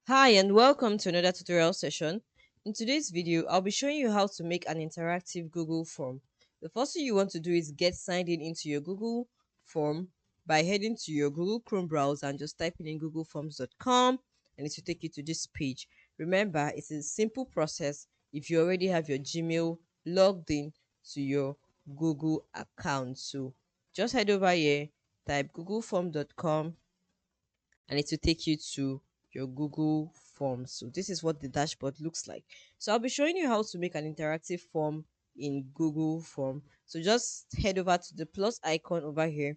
Hi and welcome to another tutorial session. In today's video, I'll be showing you how to make an interactive Google form. The first thing you want to do is get signed in into your Google form by heading to your Google Chrome browser and just typing in googleforms.com and it will take you to this page. Remember, it's a simple process if you already have your Gmail logged in to your Google account. So just head over here, type googleform.com and it will take you to your Google Forms. So this is what the dashboard looks like. So I'll be showing you how to make an interactive form in Google Form. So just head over to the plus icon over here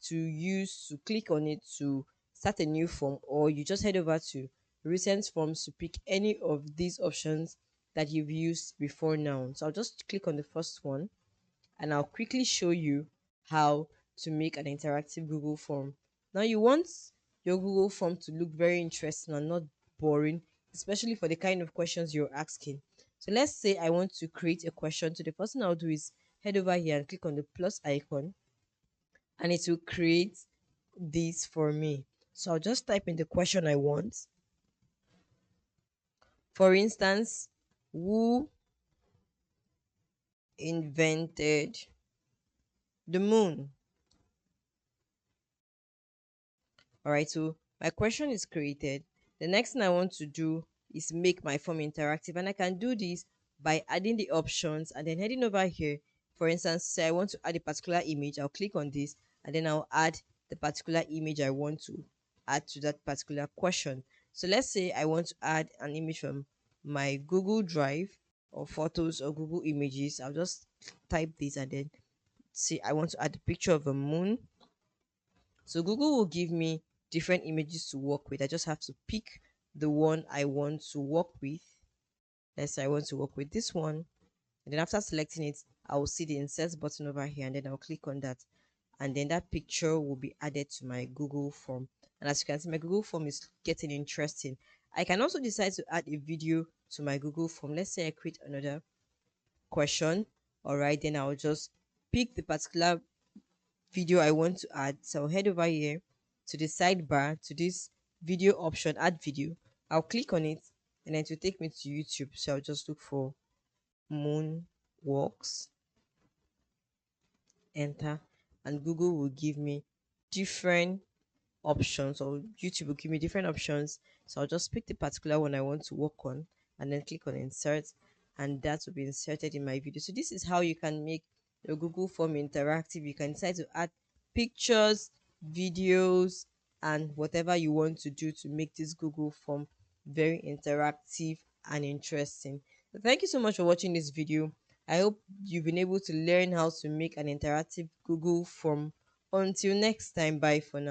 to click on it to start a new form, or you just head over to recent forms to pick any of these options that you've used before now. So I'll just click on the first one and I'll quickly show you how to make an interactive Google form. Now, you want your Google form to look very interesting and not boring, especially for the kind of questions you're asking. So, let's say I want to create a question. So, the first thing I'll do is head over here and click on the plus icon, and it will create this for me. So, I'll just type in the question I want. For instance, who invented the moon? All right, so my question is created. The next thing I want to do is make my form interactive, and I can do this by adding the options and then heading over here. For instance, say I want to add a particular image, I'll click on this and then I'll add the particular image I want to add to that particular question. So let's say I want to add an image from my Google Drive or photos or Google Images. I'll just type this and then see I want to add a picture of a moon. So Google will give me different images to work with. I just have to pick the one I want to work with. Let's say I want to work with this one. And then after selecting it, I will see the insert button over here and then I'll click on that. And then that picture will be added to my Google form. And as you can see, my Google form is getting interesting. I can also decide to add a video to my Google form. Let's say I create another question. All right, then I'll just pick the particular video I want to add. So I'll head over here to the sidebar to this video option, add video. I'll click on it and then it will take me to YouTube. So I'll just look for moon walks, enter, and Google will give me different options, or YouTube will give me different options. So I'll just pick the particular one I want to work on and then click on insert, and that will be inserted in my video. So this is how you can make your Google form interactive. You can decide to add pictures, videos, and whatever you want to do to make this Google form very interactive and interesting. So thank you so much for watching this video. I hope you've been able to learn how to make an interactive Google form. Until next time, bye for now.